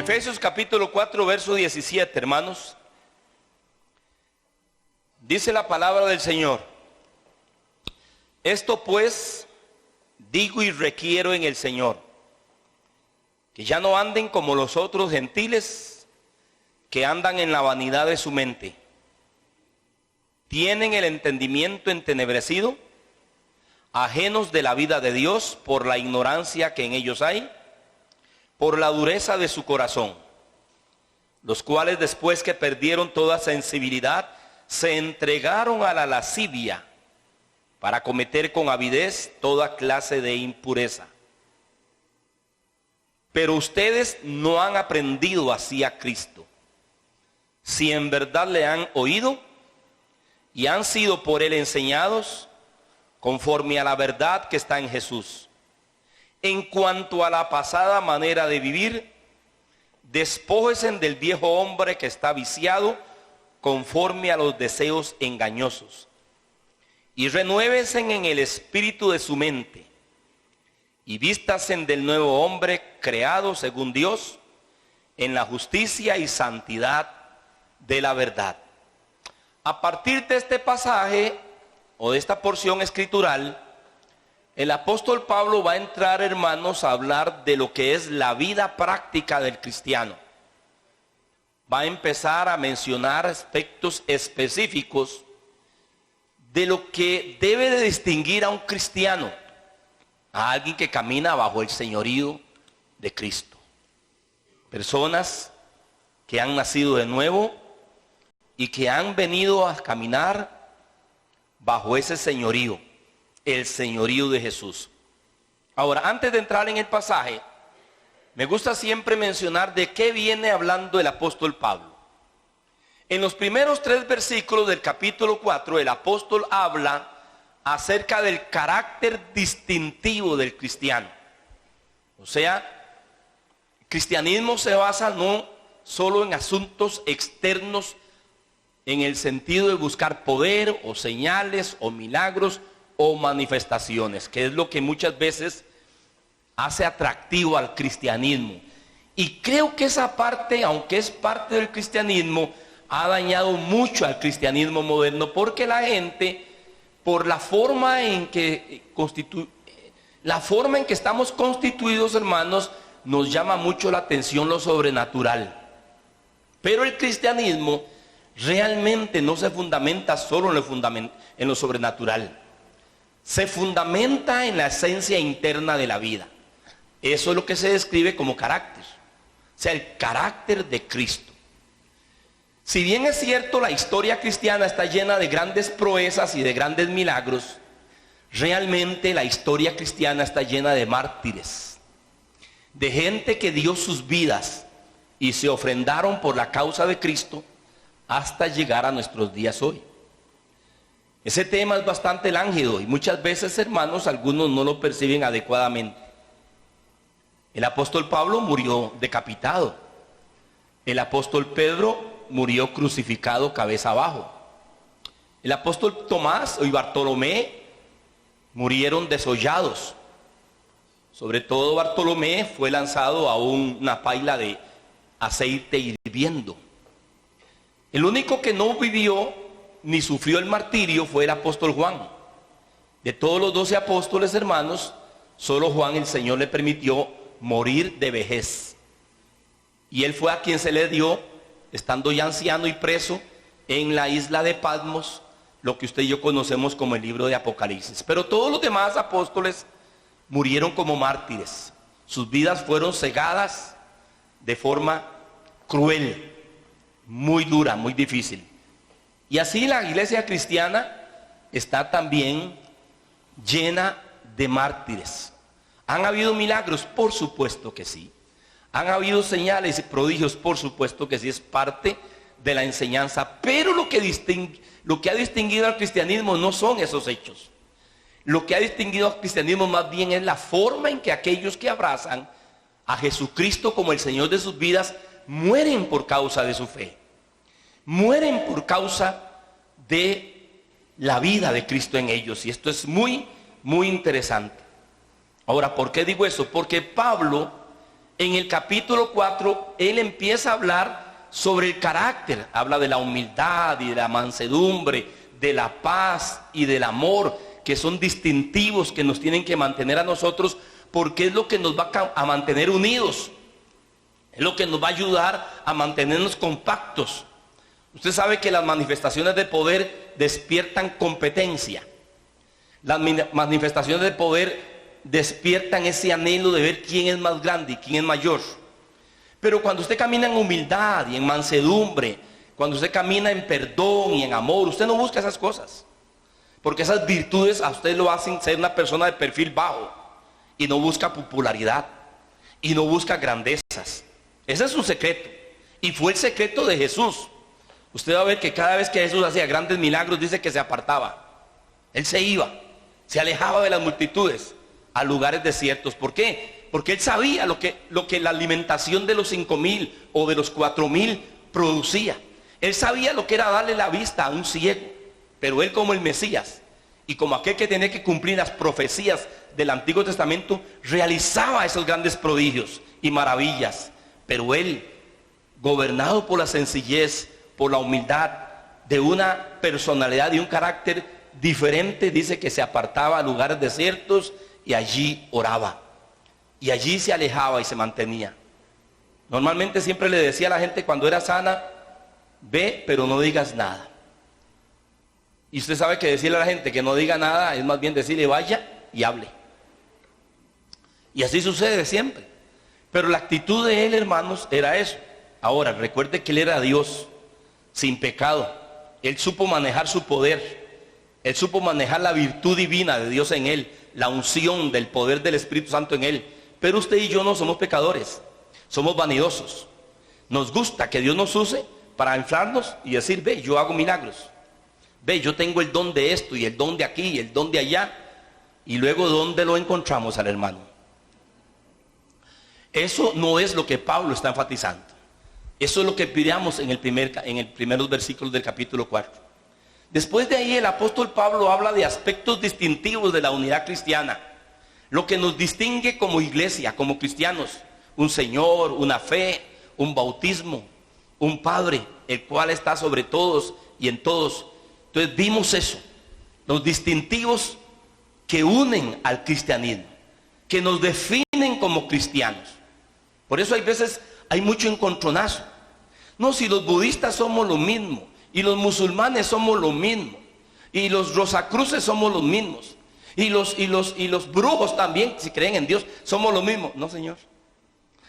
Efesios capítulo 4, verso 17, hermanos. Dice la palabra del Señor: esto pues digo y requiero en el Señor, que ya no anden como los otros gentiles, que andan en la vanidad de su mente. Tienen el entendimiento entenebrecido, ajenos de la vida de Dios por la ignorancia que en ellos hay, por la dureza de su corazón, los cuales después que perdieron toda sensibilidad, se entregaron a la lascivia para cometer con avidez toda clase de impureza. Pero ustedes no han aprendido así a Cristo, si en verdad le han oído y han sido por él enseñados conforme a la verdad que está en Jesús. En cuanto a la pasada manera de vivir, despójense del viejo hombre que está viciado conforme a los deseos engañosos, y renuévense en el espíritu de su mente, y vístanse del nuevo hombre creado según Dios, en la justicia y santidad de la verdad. A partir de este pasaje, o de esta porción escritural, el apóstol Pablo va a entrar, hermanos, a hablar de lo que es la vida práctica del cristiano. Va a empezar a mencionar aspectos específicos de lo que debe de distinguir a un cristiano, a alguien que camina bajo el señorío de Cristo. Personas que han nacido de nuevo y que han venido a caminar bajo ese señorío, el señorío de Jesús. Ahora, antes de entrar en el pasaje, me gusta siempre mencionar de qué viene hablando el apóstol Pablo. En los primeros 3 versículos del capítulo 4, el apóstol habla acerca del carácter distintivo del cristiano. O sea, el cristianismo se basa no solo en asuntos externos, en el sentido de buscar poder o señales o milagros o manifestaciones, que es lo que muchas veces hace atractivo al cristianismo. Y creo que esa parte, aunque es parte del cristianismo, ha dañado mucho al cristianismo moderno, porque la gente, por la forma en que estamos constituidos, hermanos, nos llama mucho la atención lo sobrenatural. Pero el cristianismo realmente no se fundamenta solo en lo sobrenatural. Se fundamenta en la esencia interna de la vida. Eso es lo que se describe como carácter. O sea, el carácter de Cristo. Si bien es cierto, la historia cristiana está llena de grandes proezas y de grandes milagros, realmente la historia cristiana está llena de mártires, de gente que dio sus vidas y se ofrendaron por la causa de Cristo hasta llegar a nuestros días hoy. Ese tema es bastante lánguido y muchas veces, hermanos, algunos no lo perciben adecuadamente. El apóstol Pablo murió decapitado. El apóstol Pedro murió crucificado cabeza abajo. El apóstol Tomás y Bartolomé murieron desollados. Sobre todo Bartolomé fue lanzado a una paila de aceite hirviendo. El único que no vivió ni sufrió el martirio fue el apóstol Juan. De todos los 12 apóstoles, hermanos, solo Juan el Señor le permitió morir de vejez. Y él fue a quien se le dio, estando ya anciano y preso, en la isla de Patmos, lo que usted y yo conocemos como el libro de Apocalipsis. Pero todos los demás apóstoles murieron como mártires. Sus vidas fueron cegadas de forma cruel, muy dura, muy difícil. Y así la iglesia cristiana está también llena de mártires. ¿Han habido milagros? Por supuesto que sí. ¿Han habido señales y prodigios? Por supuesto que sí, es parte de la enseñanza. Pero lo que ha distinguido al cristianismo no son esos hechos. Lo que ha distinguido al cristianismo más bien es la forma en que aquellos que abrazan a Jesucristo como el Señor de sus vidas mueren por causa de su fe. Mueren por causa de la vida de Cristo en ellos. Y esto es muy, muy interesante. Ahora, ¿por qué digo eso? Porque Pablo En el capítulo 4, él empieza a hablar sobre el carácter. Habla de la humildad y de la mansedumbre, de la paz y del amor, que son distintivos que nos tienen que mantener a nosotros, porque es lo que nos va a mantener unidos. Es lo que nos va a ayudar a mantenernos compactos. Usted sabe que las manifestaciones de poder despiertan competencia. Las manifestaciones de poder despiertan ese anhelo de ver quién es más grande y quién es mayor. Pero cuando usted camina en humildad y en mansedumbre, cuando usted camina en perdón y en amor, usted no busca esas cosas. Porque esas virtudes a usted lo hacen ser una persona de perfil bajo. Y no busca popularidad. Y no busca grandezas. Ese es su secreto. Y fue el secreto de Jesús. Usted va a ver que cada vez que Jesús hacía grandes milagros, dice que se apartaba. Él se iba, se alejaba de las multitudes a lugares desiertos. ¿Por qué? Porque él sabía lo que la alimentación de los 5,000 o de los 4,000 producía. Él sabía lo que era darle la vista a un ciego. Pero él, como el Mesías y como aquel que tenía que cumplir las profecías del Antiguo Testamento, realizaba esos grandes prodigios y maravillas. Pero él, gobernado por la sencillez, por la humildad, de una personalidad y un carácter diferente, dice que se apartaba a lugares desiertos y allí oraba. Y allí se alejaba y se mantenía. Normalmente siempre le decía a la gente cuando era sana: ve, pero no digas nada. Y usted sabe que decirle a la gente que no diga nada es más bien decirle: vaya y hable. Y así sucede siempre. Pero la actitud de él, hermanos, era eso. Ahora, recuerde que él era Dios, sin pecado. Él supo manejar su poder. Él supo manejar la virtud divina de Dios en él, la unción del poder del Espíritu Santo en él. Pero usted y yo no somos pecadores, somos vanidosos. Nos gusta que Dios nos use para inflarnos y decir: ve, yo hago milagros. Ve, yo tengo el don de esto y el don de aquí y el don de allá. Y luego, ¿dónde lo encontramos al hermano? Eso no es lo que Pablo está enfatizando. Eso es lo que pidamos en el primeros versículos del capítulo 4. Después de ahí, el apóstol Pablo habla de aspectos distintivos de la unidad cristiana. Lo que nos distingue como iglesia, como cristianos: un Señor, una fe, un bautismo, un Padre, el cual está sobre todos y en todos. Entonces vimos eso, los distintivos que unen al cristianismo, que nos definen como cristianos. Por eso hay veces hay mucho encontronazo. No, si los budistas somos lo mismo, y los musulmanes somos lo mismo, y los rosacruces somos los mismos, y los brujos también, si creen en Dios, somos lo mismo. No, señor.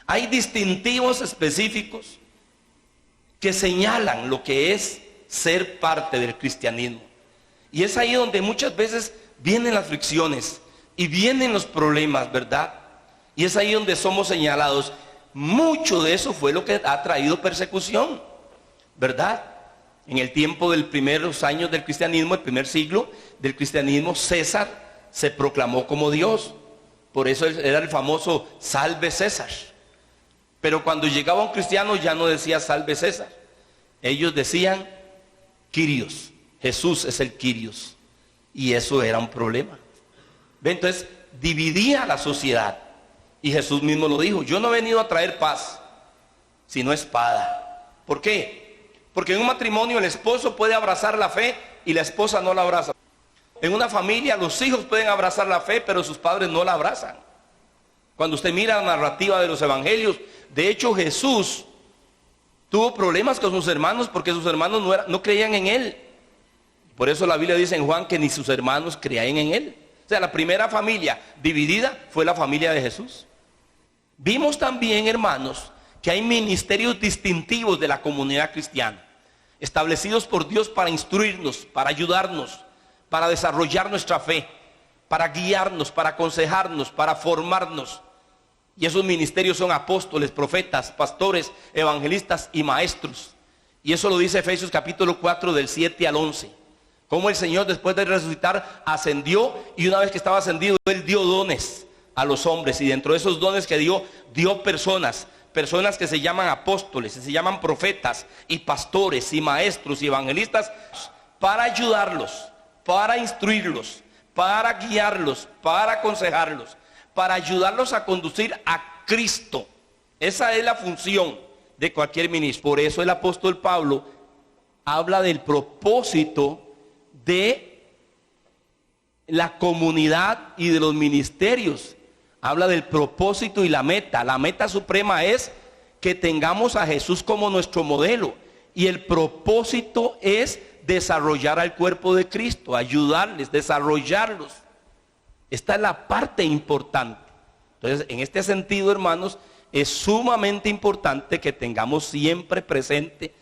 Hay distintivos específicos que señalan lo que es ser parte del cristianismo. Y es ahí donde muchas veces vienen las fricciones y vienen los problemas, ¿verdad? Y es ahí donde somos señalados. Mucho de eso fue lo que ha traído persecución, ¿verdad? En el tiempo de los primeros años del cristianismo, el primer siglo del cristianismo, César se proclamó como Dios. Por eso era el famoso salve César. Pero cuando llegaba un cristiano ya no decía salve César. Ellos decían Kyrios. Jesús es el Kyrios. Y eso era un problema. ¿Ve? Entonces dividía a la sociedad. Y Jesús mismo lo dijo: yo no he venido a traer paz, sino espada. ¿Por qué? Porque en un matrimonio el esposo puede abrazar la fe y la esposa no la abraza. En una familia los hijos pueden abrazar la fe, pero sus padres no la abrazan. Cuando usted mira la narrativa de los evangelios, de hecho Jesús tuvo problemas con sus hermanos porque sus hermanos no creían en él. Por eso la Biblia dice en Juan que ni sus hermanos creían en él. O sea, la primera familia dividida fue la familia de Jesús. Vimos también, hermanos, que hay ministerios distintivos de la comunidad cristiana, establecidos por Dios para instruirnos, para ayudarnos, para desarrollar nuestra fe, para guiarnos, para aconsejarnos, para formarnos. Y esos ministerios son apóstoles, profetas, pastores, evangelistas y maestros. Y eso lo dice Efesios capítulo 4 del 7 al 11. Cómo el Señor, después de resucitar, ascendió, y una vez que estaba ascendido, Él dio dones a los hombres. Y dentro de esos dones que dio personas que se llaman apóstoles, se llaman profetas y pastores y maestros y evangelistas, para ayudarlos, para instruirlos, para guiarlos, para aconsejarlos, para ayudarlos a conducir a Cristo Esa es la función de cualquier ministro. Por eso el apóstol Pablo habla del propósito de la comunidad y de los ministerios. Habla del propósito y la meta. La meta suprema es que tengamos a Jesús como nuestro modelo. Y el propósito es desarrollar al cuerpo de Cristo, ayudarles, desarrollarlos. Esta es la parte importante. Entonces, en este sentido, hermanos, es sumamente importante que tengamos siempre presente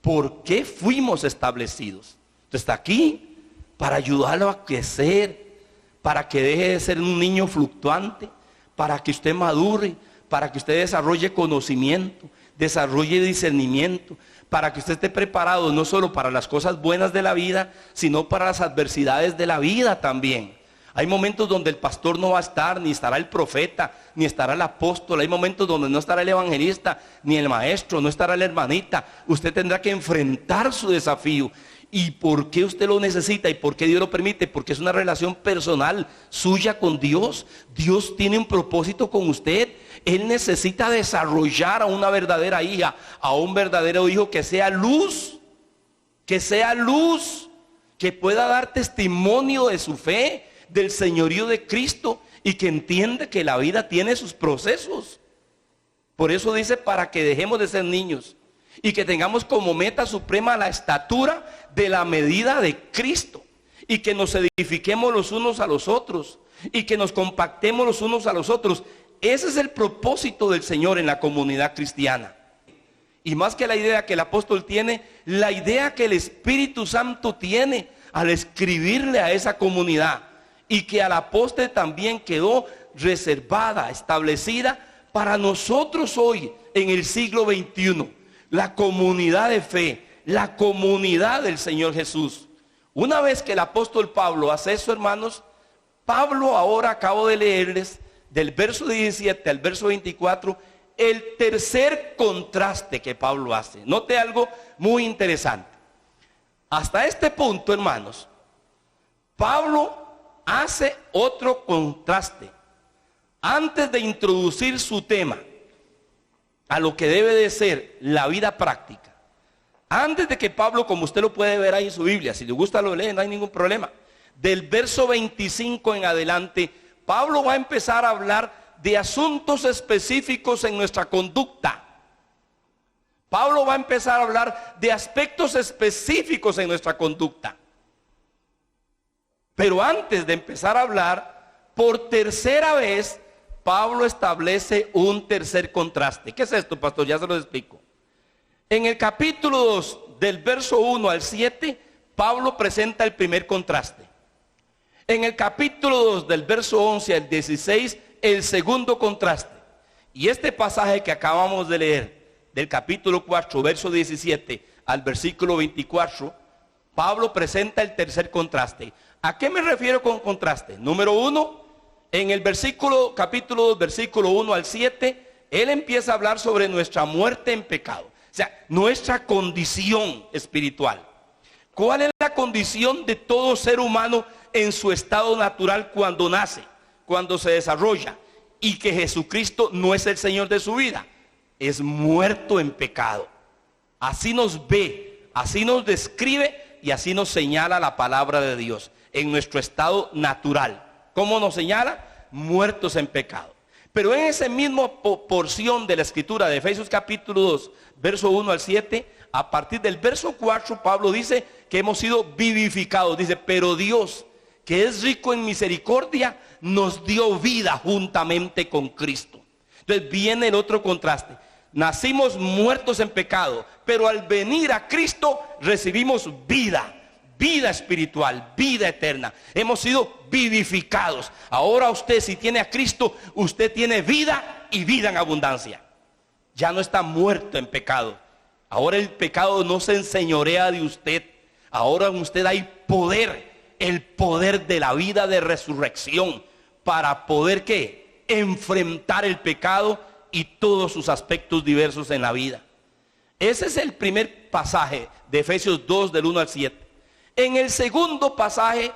por qué fuimos establecidos. Entonces, está aquí para ayudarlo a crecer, para que deje de ser un niño fluctuante, para que usted madure, para que usted desarrolle conocimiento, desarrolle discernimiento, para que usted esté preparado no solo para las cosas buenas de la vida, sino para las adversidades de la vida también. Hay momentos donde el pastor no va a estar, ni estará el profeta, ni estará el apóstol. Hay momentos donde no estará el evangelista, ni el maestro, no estará la hermanita. Usted tendrá que enfrentar su desafío. ¿Y por qué usted lo necesita? ¿Y por qué Dios lo permite? Porque es una relación personal suya con Dios. Dios tiene un propósito con usted. Él necesita desarrollar a una verdadera hija, a un verdadero hijo que sea luz, que pueda dar testimonio de su fe, del señorío de Cristo, y que entienda que la vida tiene sus procesos. Por eso dice, para que dejemos de ser niños y que tengamos como meta suprema la estatura de la medida de Cristo, y que nos edifiquemos los unos a los otros, y que nos compactemos los unos a los otros. Ese es el propósito del Señor en la comunidad cristiana. Y más que la idea que el apóstol tiene, la idea que el Espíritu Santo tiene al escribirle a esa comunidad, y que al apóstol también quedó reservada, establecida para nosotros hoy en el siglo XXI. La comunidad de fe, la comunidad del Señor Jesús. Una vez que el apóstol Pablo hace eso, hermanos, Pablo ahora acabo de leerles del verso 17 al verso 24, el tercer contraste que Pablo hace. Note algo muy interesante. Hasta este punto, hermanos, Pablo hace otro contraste antes de introducir su tema a lo que debe de ser la vida práctica. Antes de que Pablo, como usted lo puede ver ahí en su Biblia, si le gusta lo lee, no hay ningún problema. Del verso 25 en adelante, Pablo va a empezar a hablar de asuntos específicos en nuestra conducta. Pablo va a empezar a hablar de aspectos específicos en nuestra conducta. Pero antes de empezar a hablar, por tercera vez, Pablo establece un tercer contraste. ¿Qué es esto, pastor? Ya se lo explico. En el capítulo 2, del verso 1 al 7, Pablo presenta el primer contraste. En el capítulo 2, del verso 11 al 16, el segundo contraste. Y este pasaje que acabamos de leer, del capítulo 4, verso 17 al versículo 24, Pablo presenta el tercer contraste. ¿A qué me refiero con contraste? Número 1, en el capítulo 2, versículo 1 al 7, él empieza a hablar sobre nuestra muerte en pecado. O sea, nuestra condición espiritual. ¿Cuál es la condición de todo ser humano en su estado natural cuando nace, cuando se desarrolla? Y que Jesucristo no es el Señor de su vida. Es muerto en pecado. Así nos ve, así nos describe y así nos señala la palabra de Dios en nuestro estado natural. ¿Cómo nos señala? Muertos en pecado. Pero en esa misma porción de la escritura de Efesios capítulo 2, verso 1 al 7, a partir del verso 4, Pablo dice que hemos sido vivificados. Dice, pero Dios, que es rico en misericordia, nos dio vida juntamente con Cristo. Entonces viene el otro contraste. Nacimos muertos en pecado, pero al venir a Cristo recibimos vida. Vida espiritual, vida eterna. Hemos sido vivificados. Ahora usted, si tiene a Cristo, usted tiene vida y vida en abundancia. Ya no está muerto en pecado. Ahora el pecado no se enseñorea de usted. Ahora en usted hay poder, el poder de la vida de resurrección, para poder ¿qué? Enfrentar el pecado y todos sus aspectos diversos en la vida. Ese es el primer pasaje de Efesios 2 del 1 al 7. En el segundo pasaje,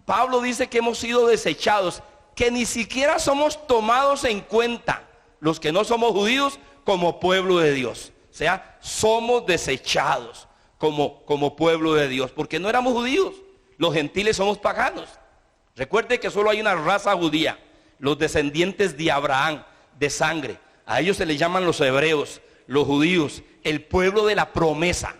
Pablo dice que hemos sido desechados, que ni siquiera somos tomados en cuenta los que no somos judíos, como pueblo de Dios. O sea, somos desechados como pueblo de Dios, porque no éramos judíos. Los gentiles somos paganos. Recuerde que solo hay una raza judía, los descendientes de Abraham, de sangre. A ellos se les llaman los hebreos, los judíos, el pueblo de la promesa.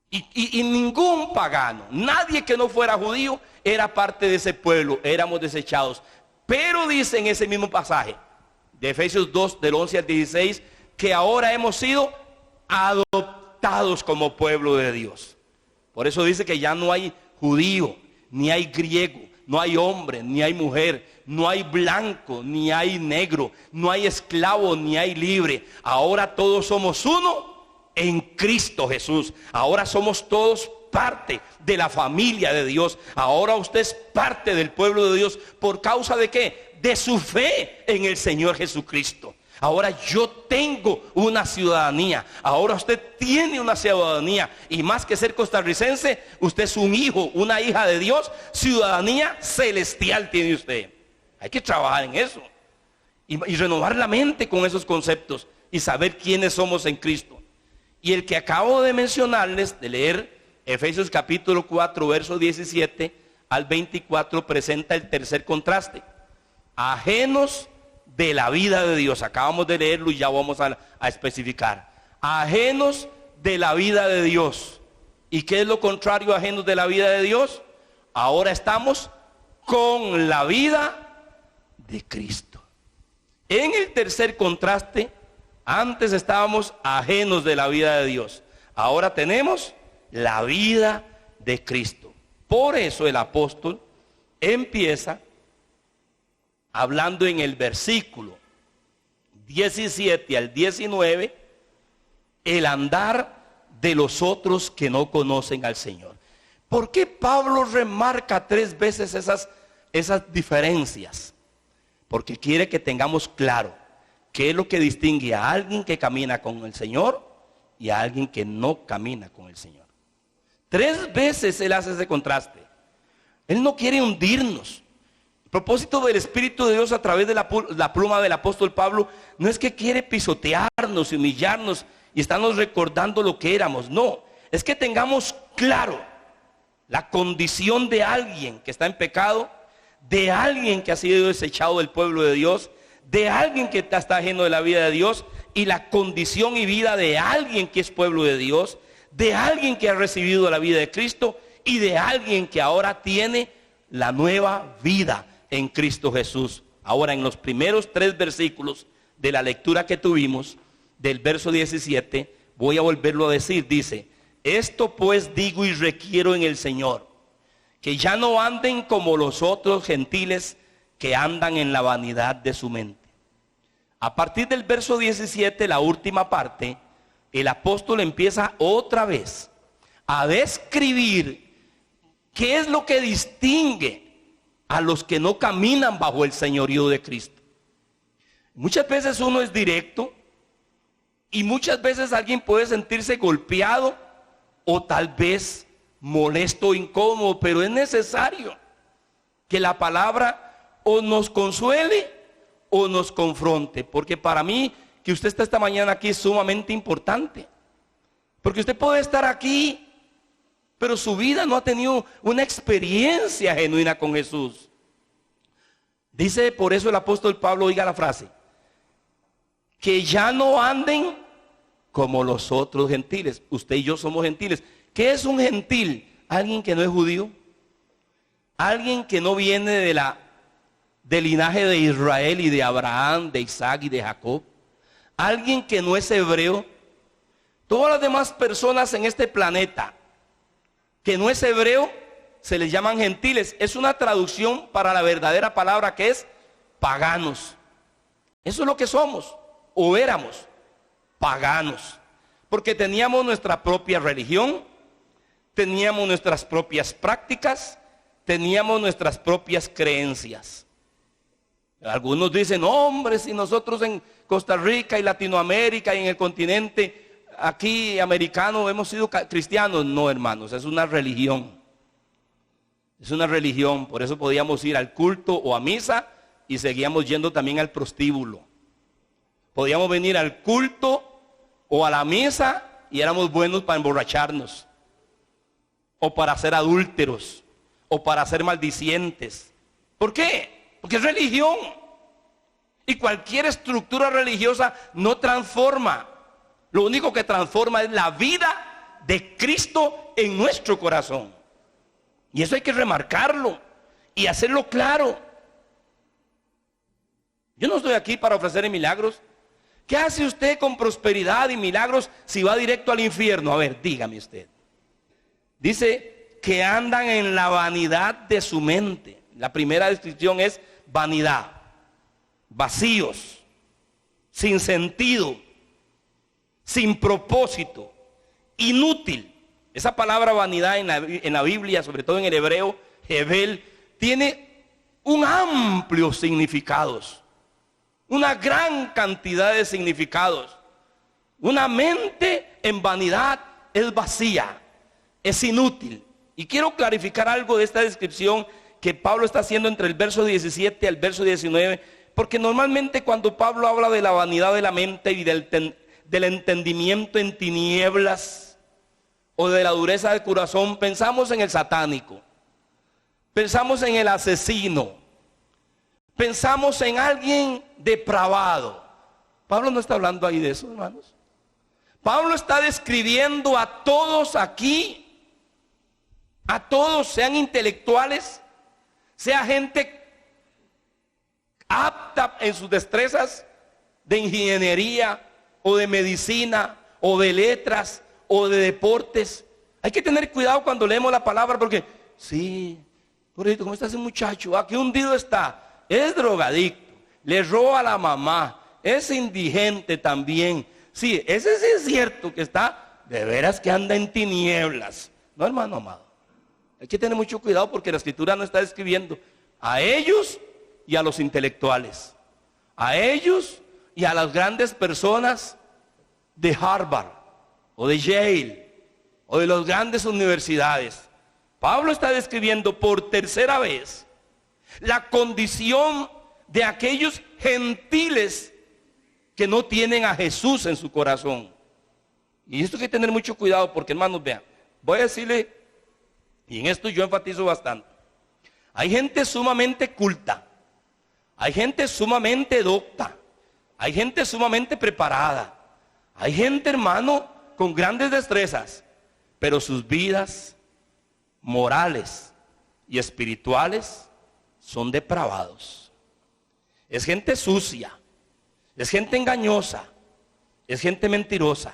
Y ningún pagano, nadie que no fuera judío, era parte de ese pueblo, éramos desechados. Pero dice en ese mismo pasaje, de Efesios 2, del 11 al 16, que ahora hemos sido adoptados como pueblo de Dios. Por eso dice que ya no hay judío, ni hay griego, no hay hombre, ni hay mujer, no hay blanco, ni hay negro, no hay esclavo, ni hay libre. Ahora todos somos uno en Cristo Jesús. Ahora somos todos parte de la familia de Dios. Ahora usted es parte del pueblo de Dios. ¿Por causa de qué? De su fe en el Señor Jesucristo. Ahora yo tengo una ciudadanía. Ahora usted tiene una ciudadanía. Y más que ser costarricense, usted es un hijo, una hija de Dios. Ciudadanía celestial tiene usted. Hay que trabajar en eso. Y renovar la mente con esos conceptos. Y saber quiénes somos en Cristo. Y el que acabo de mencionarles, de leer Efesios capítulo 4, verso 17 al 24, presenta el tercer contraste. Ajenos de la vida de Dios. Acabamos de leerlo y ya vamos a especificar. Ajenos de la vida de Dios. ¿Y qué es lo contrario a ajenos de la vida de Dios? Ahora estamos con la vida de Cristo. En el tercer contraste, antes estábamos ajenos de la vida de Dios. Ahora tenemos la vida de Cristo. Por eso el apóstol empieza hablando en el versículo 17 al 19, el andar de los otros que no conocen al Señor. ¿Por qué Pablo remarca 3 veces esas diferencias? Porque quiere que tengamos claro qué es lo que distingue a alguien que camina con el Señor y a alguien que no camina con el Señor. 3 veces él hace ese contraste. Él no quiere hundirnos. El propósito del Espíritu de Dios a través de la pluma del apóstol Pablo no es que quiere pisotearnos, humillarnos y estarnos recordando lo que éramos. No, es que tengamos claro la condición de alguien que está en pecado, de alguien que ha sido desechado del pueblo de Dios, de alguien que está ajeno de la vida de Dios, y la condición y vida de alguien que es pueblo de Dios, de alguien que ha recibido la vida de Cristo y de alguien que ahora tiene la nueva vida en Cristo Jesús. Ahora, en los primeros 3 versículos de la lectura que tuvimos, del verso 17, voy a volverlo a decir. Dice: esto pues digo y requiero en el Señor, que ya no anden como los otros gentiles que andan en la vanidad de su mente. A partir del verso 17, la última parte, el apóstol empieza otra vez a describir qué es lo que distingue a los que no caminan bajo el señorío de Cristo. Muchas veces uno es directo y muchas veces alguien puede sentirse golpeado o tal vez molesto o incómodo, pero es necesario que la palabra o nos consuele o nos confronte, porque para mí que usted está esta mañana aquí es sumamente importante, porque usted puede estar aquí, pero su vida no ha tenido una experiencia genuina con Jesús. Dice por eso el apóstol Pablo, oiga la frase, que ya no anden como los otros gentiles. Usted y yo somos gentiles. ¿Qué es un gentil? Alguien que no es judío, alguien que no viene del linaje de Israel y de Abraham, de Isaac y de Jacob, alguien que no es hebreo. Todas las demás personas en este planeta que no es hebreo se les llaman gentiles. Es una traducción para la verdadera palabra que es paganos. Eso es lo que somos o éramos, paganos, porque teníamos nuestra propia religión, teníamos nuestras propias prácticas, teníamos nuestras propias creencias. Algunos dicen, hombre, si nosotros en Costa Rica y Latinoamérica y en el continente aquí americano hemos sido cristianos. No, hermanos, es una religión. Es una religión, por eso podíamos ir al culto o a misa y seguíamos yendo también al prostíbulo. Podíamos venir al culto o a la misa y éramos buenos para emborracharnos, o para ser adúlteros, o para ser maldicientes. ¿Por qué? Porque es religión. Y cualquier estructura religiosa no transforma. Lo único que transforma es la vida de Cristo en nuestro corazón. Y eso hay que remarcarlo y hacerlo claro. Yo no estoy aquí para ofrecer milagros. ¿Qué hace usted con prosperidad y milagros si va directo al infierno? A ver, dígame usted. Dice que andan en la vanidad de su mente. La primera descripción es vanidad. Vacíos, sin sentido, sin propósito, inútil. Esa palabra vanidad en la Biblia, sobre todo en el hebreo, hebel, tiene un amplio significados. Una gran cantidad de significados. Una mente en vanidad es vacía, es inútil. Y quiero clarificar algo de esta descripción que Pablo está haciendo entre el verso 17 al verso 19, porque normalmente cuando Pablo habla de la vanidad de la mente y del entendimiento en tinieblas o de la dureza del corazón, pensamos en el satánico, pensamos en el asesino, pensamos en alguien depravado. Pablo no está hablando ahí de eso, hermanos. Pablo está describiendo a todos aquí, a todos, sean intelectuales, sea gente apta en sus destrezas de ingeniería o de medicina o de letras o de deportes. Hay que tener cuidado cuando leemos la palabra porque, sí, pobrecito, ¿cómo está ese muchacho? ¿A qué hundido está? Es drogadicto, le roba a la mamá, es indigente también. Sí, ese sí es cierto que está, de veras que anda en tinieblas. No, hermano amado. Hay que tener mucho cuidado porque la Escritura no está describiendo a ellos y a los intelectuales, a ellos y a las grandes personas de Harvard o de Yale o de las grandes universidades. Pablo está describiendo por tercera vez la condición de aquellos gentiles que no tienen a Jesús en su corazón. Y esto hay que tener mucho cuidado porque, hermanos, vean, voy a decirle, y en esto yo enfatizo bastante, hay gente sumamente culta, hay gente sumamente docta, hay gente sumamente preparada, hay gente, hermano, con grandes destrezas, pero sus vidas morales y espirituales son depravados. Es gente sucia, es gente engañosa, es gente mentirosa.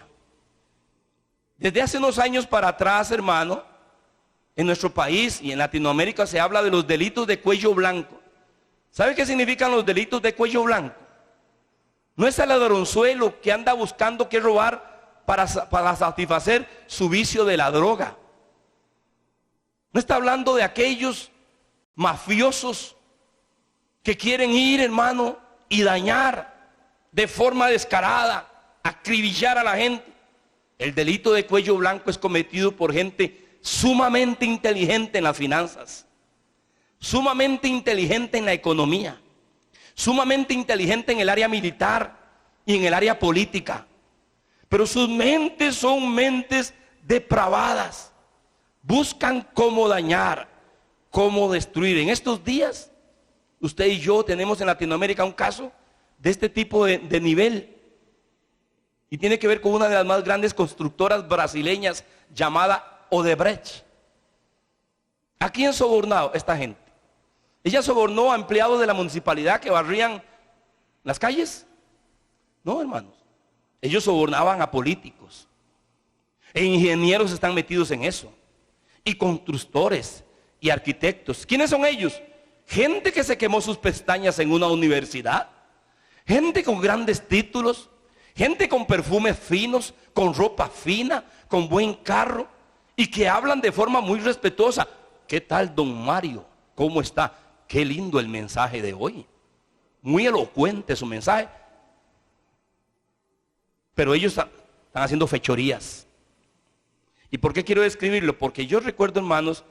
Desde hace unos años para atrás, hermano, en nuestro país y en Latinoamérica se habla de los delitos de cuello blanco. ¿Sabe qué significan los delitos de cuello blanco? No es el ladronzuelo que anda buscando qué robar para satisfacer su vicio de la droga. No está hablando de aquellos mafiosos que quieren ir, hermano, y dañar de forma descarada, acribillar a la gente. El delito de cuello blanco es cometido por gente sumamente inteligente en las finanzas, sumamente inteligente en la economía, sumamente inteligente en el área militar y en el área política. Pero sus mentes son mentes depravadas. Buscan cómo dañar, cómo destruir. En estos días, usted y yo tenemos en Latinoamérica un caso de este tipo de nivel. Y tiene que ver con una de las más grandes constructoras brasileñas llamada Odebrecht. ¿A quién sobornó esta gente? Ella sobornó a empleados de la municipalidad que barrían las calles. No, hermanos. Ellos sobornaban a políticos. E ingenieros están metidos en eso. Y constructores y arquitectos. ¿Quiénes son ellos? Gente que se quemó sus pestañas en una universidad. Gente con grandes títulos. Gente con perfumes finos, con ropa fina, con buen carro. Y que hablan de forma muy respetuosa. ¿Qué tal, don Mario? ¿Cómo está? Qué lindo el mensaje de hoy. Muy elocuente su mensaje. Pero ellos están haciendo fechorías. ¿Y por qué quiero describirlo? Porque yo recuerdo, hermanos,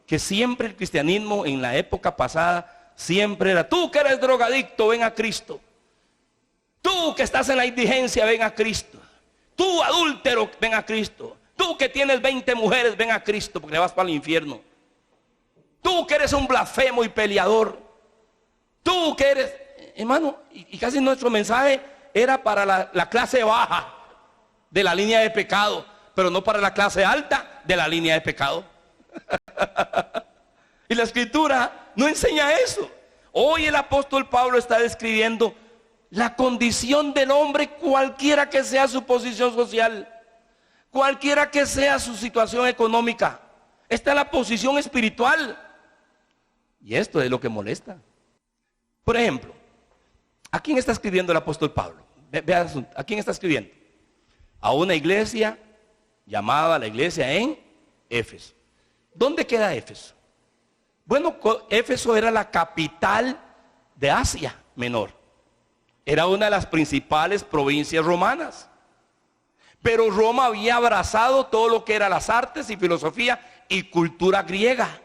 que siempre el cristianismo en la época pasada siempre era: tú que eres drogadicto, ven a Cristo. Tú que estás en la indigencia, ven a Cristo. Tú adúltero, ven a Cristo. Tú que tienes 20 mujeres, ven a Cristo, porque vas para el infierno. Tú que eres un blasfemo y peleador. Tú que eres... Hermano, y casi nuestro mensaje era para la clase baja de la línea de pecado, pero no para la clase alta de la línea de pecado. Y la Escritura no enseña eso. Hoy el apóstol Pablo está describiendo la condición del hombre, cualquiera que sea su posición social, cualquiera que sea su situación económica. Esta es la posición espiritual. Y esto es lo que molesta. Por ejemplo, ¿a quién está escribiendo el apóstol Pablo? Vea, ¿a quién está escribiendo? A una iglesia llamada la iglesia en Éfeso. ¿Dónde queda Éfeso? Bueno, Éfeso era la capital de Asia Menor. Era una de las principales provincias romanas. Pero Roma había abrazado todo lo que era las artes y filosofía y cultura griega.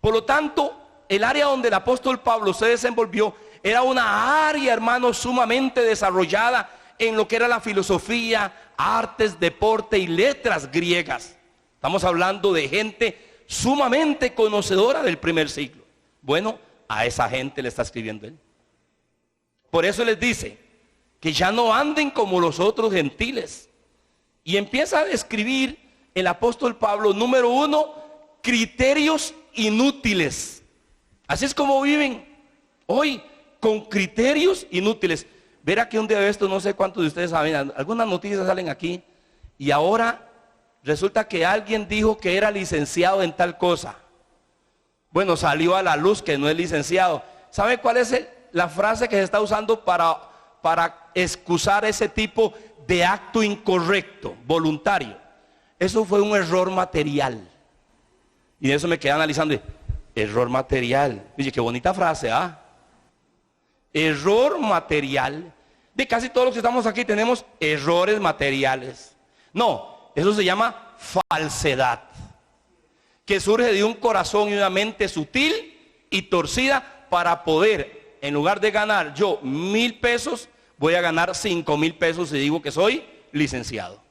Por lo tanto, el área donde el apóstol Pablo se desenvolvió era una área, hermano, sumamente desarrollada en lo que era la filosofía, artes, deporte y letras griegas. Estamos hablando de gente sumamente conocedora del primer siglo. Bueno, a esa gente le está escribiendo él. Por eso les dice que ya no anden como los otros gentiles. Y empieza a describir el apóstol Pablo, número 1, criterios inútiles. Así es como viven hoy, con criterios inútiles. Verá que un día de esto, no sé cuántos de ustedes saben, algunas noticias salen aquí, y ahora resulta que alguien dijo que era licenciado en tal cosa. Bueno, salió a la luz que no es licenciado. ¿Sabe cuál es la frase que se está usando para excusar ese tipo de acto incorrecto, voluntario? Eso fue un error material. Y de eso me quedé analizando. Error material. Oye, qué bonita frase, ¿ah? Error material. De casi todos los que estamos aquí tenemos errores materiales. No, eso se llama falsedad, que surge de un corazón y una mente sutil y torcida para poder, en lugar de ganar yo 1,000 pesos, voy a ganar 5,000 pesos y digo que soy licenciado.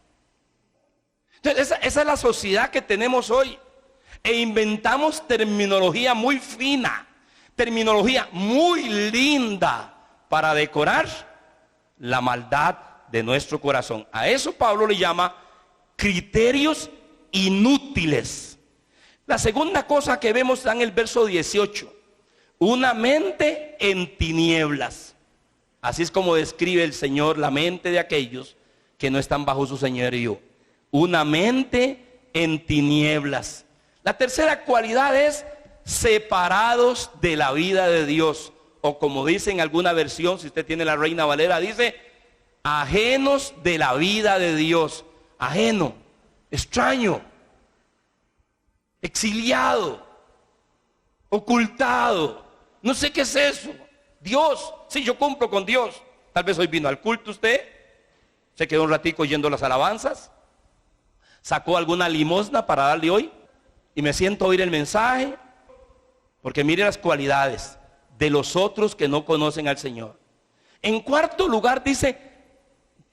Entonces, esa es la sociedad que tenemos hoy. E inventamos terminología muy fina, terminología muy linda para decorar la maldad de nuestro corazón. A eso Pablo le llama criterios inútiles. La segunda cosa que vemos está en el verso 18. Una mente en tinieblas. Así es como describe el Señor la mente de aquellos que no están bajo su señorío. Una mente en tinieblas. La tercera cualidad es separados de la vida de Dios. O como dice en alguna versión, si usted tiene la Reina Valera, dice ajenos de la vida de Dios. Ajeno, extraño, exiliado, ocultado. No sé qué es eso. Dios, sí, yo cumplo con Dios. Tal vez hoy vino al culto usted, se quedó un ratico oyendo las alabanzas, sacó alguna limosna para darle hoy, y me siento a oír el mensaje, porque mire las cualidades de los otros que no conocen al Señor. En cuarto lugar dice,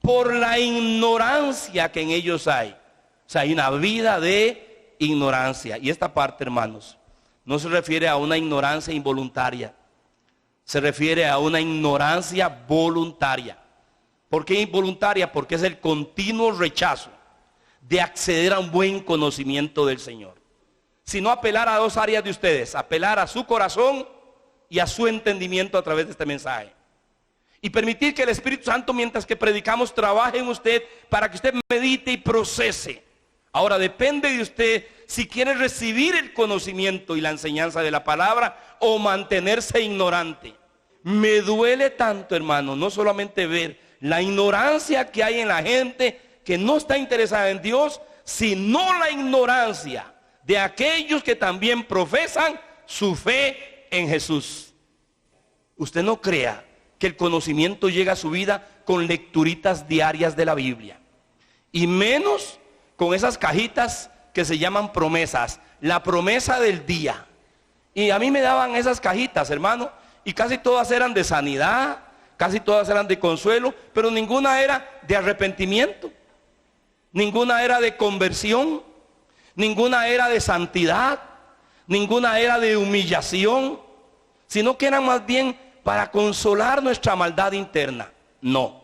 por la ignorancia que en ellos hay. O sea, hay una vida de ignorancia. Y esta parte, hermanos, no se refiere a una ignorancia involuntaria, se refiere a una ignorancia voluntaria. ¿Por qué involuntaria? Porque es el continuo rechazo de acceder a un buen conocimiento del Señor. Sino apelar a dos áreas de ustedes, apelar a su corazón y a su entendimiento a través de este mensaje. Y permitir que el Espíritu Santo, mientras que predicamos, trabaje en usted para que usted medite y procese. Ahora depende de usted si quiere recibir el conocimiento y la enseñanza de la palabra o mantenerse ignorante. Me duele tanto, hermano, no solamente ver la ignorancia que hay en la gente que no está interesada en Dios, sino la ignorancia de aquellos que también profesan su fe en Jesús. Usted no crea que el conocimiento llega a su vida con lecturitas diarias de la Biblia, y menos con esas cajitas que se llaman promesas. La promesa del día, Y a mí me daban esas cajitas, hermano, y casi todas eran de sanidad, casi todas eran de consuelo, pero ninguna era de arrepentimiento, ninguna era de conversión, ninguna era de santidad, ninguna era de humillación, sino que eran más bien para consolar nuestra maldad interna. No.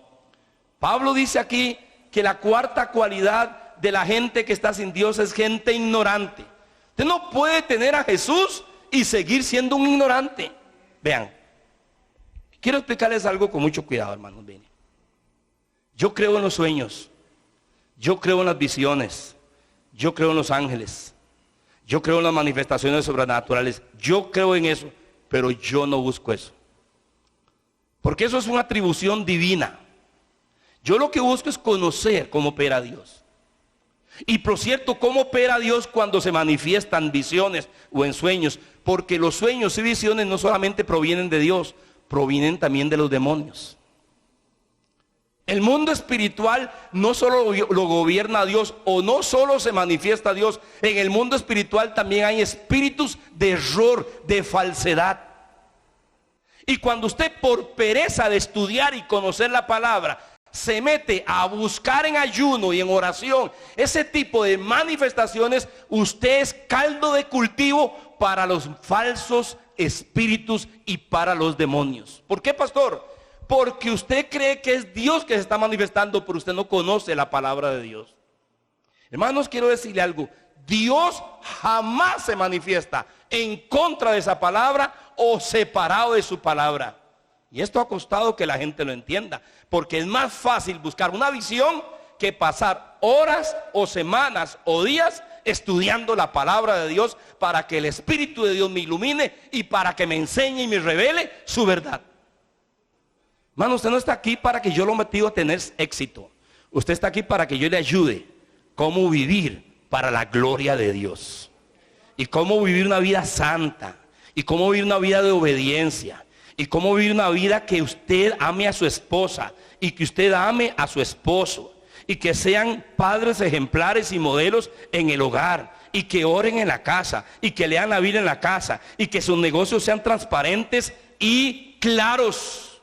Pablo dice aquí que la cuarta cualidad de la gente que está sin Dios es gente ignorante. Usted no puede tener a Jesús y seguir siendo un ignorante. Vean, quiero explicarles algo con mucho cuidado, hermanos. Yo creo en los sueños, yo creo en las visiones, yo creo en los ángeles, yo creo en las manifestaciones sobrenaturales, yo creo en eso, pero yo no busco eso. Porque eso es una atribución divina. Yo lo que busco es conocer cómo opera Dios. Y por cierto, cómo opera Dios cuando se manifiestan visiones o en sueños. Porque los sueños y visiones no solamente provienen de Dios, provienen también de los demonios. El mundo espiritual no solo lo gobierna Dios, o no solo se manifiesta Dios. En el mundo espiritual también hay espíritus de error, de falsedad. Y cuando usted, por pereza de estudiar y conocer la palabra, se mete a buscar en ayuno y en oración ese tipo de manifestaciones, usted es caldo de cultivo para los falsos espíritus y para los demonios. ¿Por qué, pastor? Porque usted cree que es Dios que se está manifestando, pero usted no conoce la palabra de Dios. Hermanos, quiero decirle algo. Dios jamás se manifiesta en contra de esa palabra o separado de su palabra. Y esto ha costado que la gente lo entienda, porque es más fácil buscar una visión que pasar horas o semanas o días estudiando la palabra de Dios para que el Espíritu de Dios me ilumine y para que me enseñe y me revele su verdad. Hermano, usted no está aquí para que yo lo motive a tener éxito. Usted está aquí para que yo le ayude cómo vivir para la gloria de Dios. Y cómo vivir una vida santa. Y cómo vivir una vida de obediencia. Y cómo vivir una vida que usted ame a su esposa. Y que usted ame a su esposo. Y que sean padres ejemplares y modelos en el hogar. Y que oren en la casa. Y que lean la Biblia en la casa. Y que sus negocios sean transparentes y claros.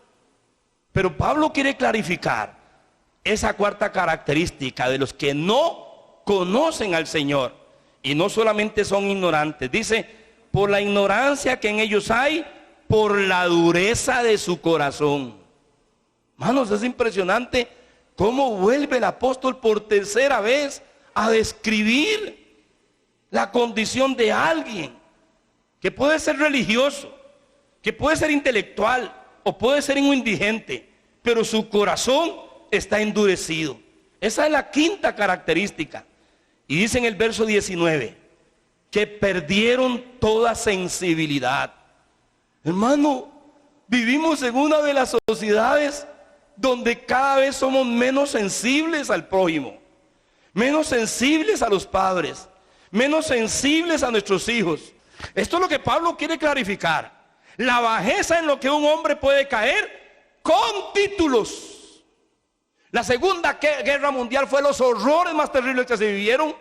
Pero Pablo quiere clarificar esa cuarta característica de los que no conocen al Señor. Y no solamente son ignorantes. Dice, por la ignorancia que en ellos hay, por la dureza de su corazón. Hermanos, es impresionante cómo vuelve el apóstol por tercera vez a describir la condición de alguien que puede ser religioso, que puede ser intelectual o puede ser un indigente, pero su corazón está endurecido. Esa es la quinta característica. Y dice en el verso 19 que perdieron toda sensibilidad. Hermano, vivimos en una de las sociedades donde cada vez somos menos sensibles al prójimo, menos sensibles a los padres, menos sensibles a nuestros hijos. Esto es lo que Pablo quiere clarificar. La bajeza en lo que un hombre puede caer con títulos. La Segunda Guerra Mundial fue los horrores más terribles que se vivieron.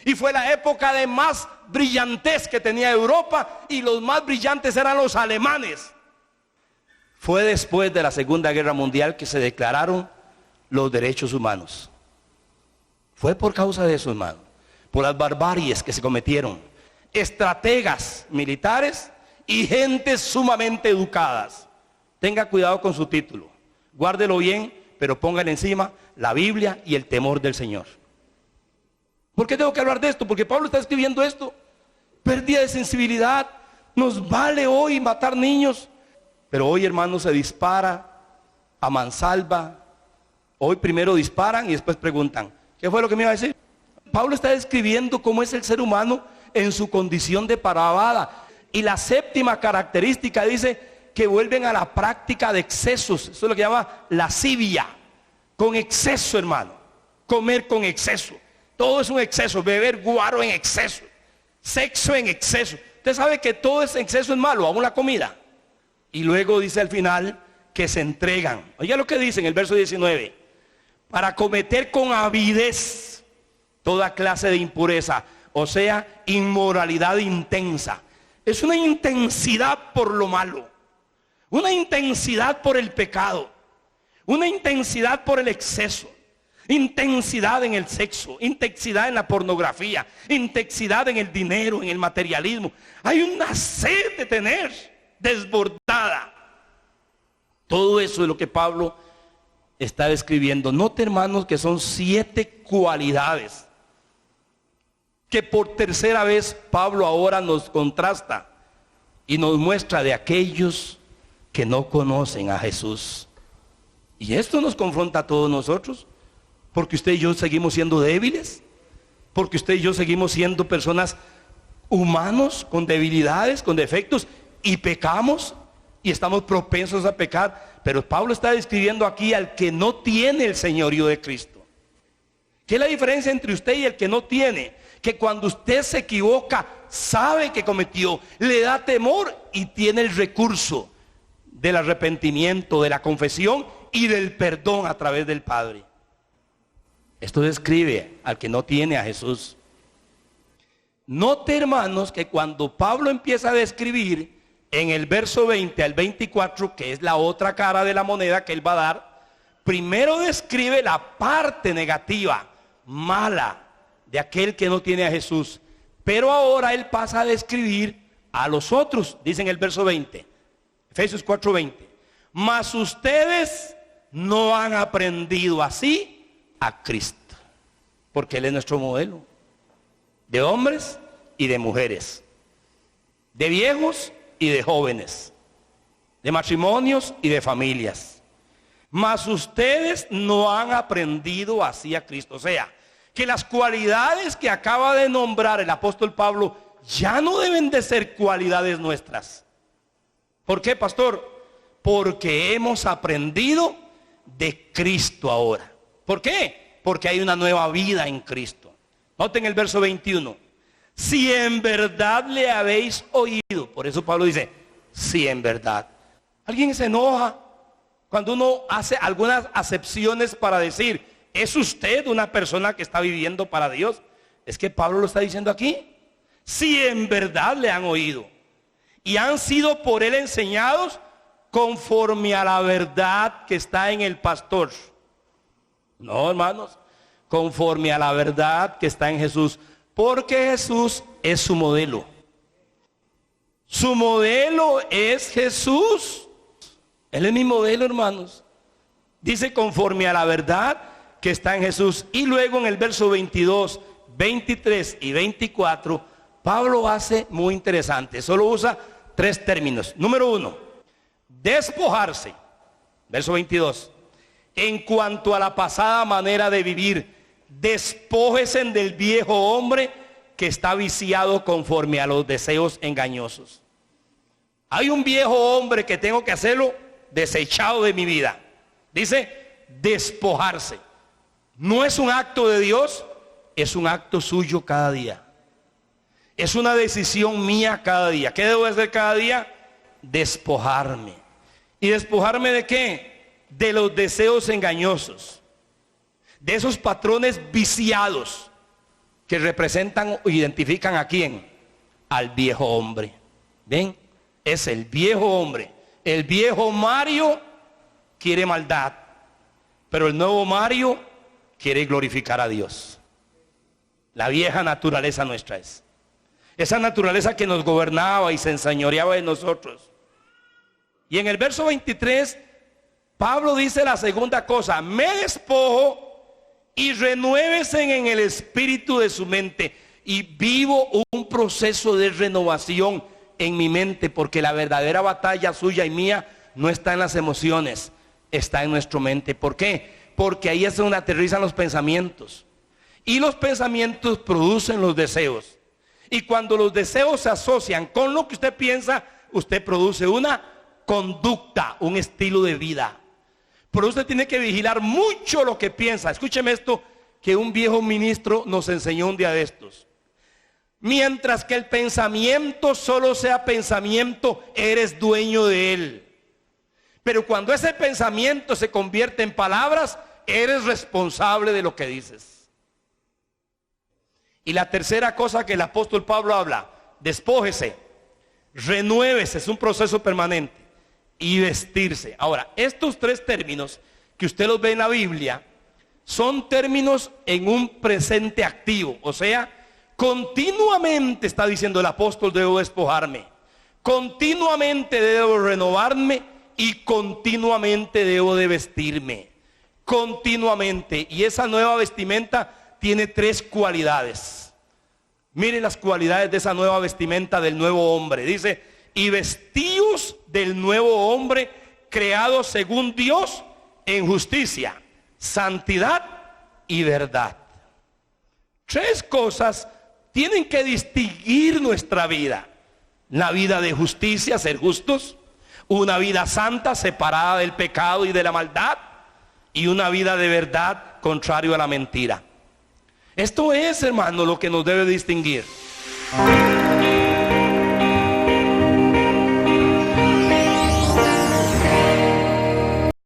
Y fue la época de más brillantez que tenía Europa. Y los más brillantes eran los alemanes. Fue después de la Segunda Guerra Mundial que se declararon los derechos humanos. Fue por causa de eso, hermano. Por las barbaries que se cometieron. Estrategas militares y gentes sumamente educadas. Tenga cuidado con su título. Guárdelo bien, pero póngale encima la Biblia y el temor del Señor. ¿Por qué tengo que hablar de esto? Porque Pablo está escribiendo esto. Pérdida de sensibilidad. Nos vale hoy matar niños. Pero hoy, hermanos, se dispara a mansalva. Hoy primero disparan y después preguntan, ¿qué fue lo que me iba a decir? Pablo está describiendo cómo es el ser humano en su condición depravada. Y la séptima característica dice que vuelven a la práctica de excesos. Eso es lo que llama lascivia. Con exceso, hermano. Comer con exceso. Todo es un exceso. Beber guaro en exceso. Sexo en exceso. Usted sabe que todo ese exceso es malo, aún la comida. Y luego dice al final que se entregan. Oiga lo que dice en el verso 19. Para cometer con avidez toda clase de impureza. O sea, inmoralidad intensa. es una intensidad por lo malo, una intensidad por el pecado, una intensidad por el exceso, intensidad en el sexo, intensidad en la pornografía, intensidad en el dinero, en el materialismo. Hay una sed de tener desbordada. Todo eso es lo que Pablo está describiendo. Note, hermanos, que son 7 cualidades que por tercera vez Pablo ahora nos contrasta y nos muestra de aquellos que no conocen a Jesús. Y esto nos confronta a todos nosotros, porque usted y yo seguimos siendo débiles, porque usted y yo seguimos siendo personas humanos con debilidades, con defectos, y pecamos y estamos propensos a pecar. Pero Pablo está describiendo aquí al que no tiene el señorío de Cristo. ¿Qué es la diferencia entre usted y el que no tiene? Que cuando usted se equivoca, sabe que cometió, le da temor y tiene el recurso del arrepentimiento, de la confesión y del perdón a través del Padre. Esto describe al que no tiene a Jesús. Note, hermanos, que cuando Pablo empieza a describir en el verso 20 al 24, que es la otra cara de la moneda que él va a dar, primero describe la parte negativa, mala, de aquel que no tiene a Jesús. Pero ahora él pasa a describir a los otros, dice en el verso 20, Efesios 4:20. Mas ustedes no han aprendido así a Cristo, porque Él es nuestro modelo, de hombres y de mujeres, de viejos y de jóvenes, de matrimonios y de familias. Mas ustedes no han aprendido así a Cristo. O sea, que las cualidades que acaba de nombrar el apóstol Pablo ya no deben de ser cualidades nuestras. ¿Por qué, pastor? Porque hemos aprendido de Cristo ahora. ¿Por qué? Porque hay una nueva vida en Cristo. Noten el verso 21. Si en verdad le habéis oído. Por eso Pablo dice, si en verdad. Alguien se enoja cuando uno hace algunas acepciones para decir, ¿es usted una persona que está viviendo para Dios? Es que Pablo lo está diciendo aquí. Si en verdad le han oído y han sido por él enseñados conforme a la verdad que está en el pastor. No, hermanos, conforme a la verdad que está en Jesús. Porque Jesús es su modelo. Su modelo es Jesús. Él es mi modelo, hermanos. Dice conforme a la verdad que está en Jesús. Y luego en el verso 22, 23 y 24, Pablo hace muy interesante. Solo usa 3 términos. Número 1, despojarse. Verso 22. En cuanto a la pasada manera de vivir, despójese del viejo hombre que está viciado conforme a los deseos engañosos. Hay un viejo hombre que tengo que hacerlo desechado de mi vida. Dice despojarse. No es un acto de Dios, es un acto suyo cada día. Es una decisión mía cada día. ¿Qué debo hacer cada día? Despojarme. ¿Y despojarme de qué? De los deseos engañosos, de esos patrones viciados que representan o identifican a quién, al viejo hombre. ¿Ven? Es el viejo hombre. El viejo Mario quiere maldad, pero el nuevo Mario quiere glorificar a Dios. La vieja naturaleza nuestra es esa naturaleza que nos gobernaba y se enseñoreaba de nosotros. Y en el verso 23 Pablo dice la segunda cosa: me despojo y renuévese en el espíritu de su mente. Y vivo un proceso de renovación en mi mente, porque la verdadera batalla suya y mía no está en las emociones, está en nuestra mente. ¿Por qué? Porque ahí es donde aterrizan los pensamientos. Y los pensamientos producen los deseos. Y cuando los deseos se asocian con lo que usted piensa, usted produce una conducta, un estilo de vida. Pero usted tiene que vigilar mucho lo que piensa. Escúcheme esto que un viejo ministro nos enseñó un día de estos. Mientras que el pensamiento solo sea pensamiento, eres dueño de él. Pero cuando ese pensamiento se convierte en palabras, eres responsable de lo que dices. Y la tercera cosa que el apóstol Pablo habla: despójese. renuévese, es un proceso permanente, y vestirse. Ahora, estos tres términos que usted los ve en la Biblia son términos en un presente activo, o sea, continuamente está diciendo el apóstol: debo despojarme, continuamente debo renovarme y continuamente debo de vestirme, continuamente. Y esa nueva vestimenta tiene tres cualidades. Mire las cualidades de esa nueva vestimenta del nuevo hombre. Dice: y vestíos del nuevo hombre, creado según Dios en justicia, santidad y verdad. Tres cosas tienen que distinguir nuestra vida: la vida de justicia, ser justos; una vida santa, separada del pecado y de la maldad; y una vida de verdad, contrario a la mentira. Esto es, hermano, lo que nos debe distinguir.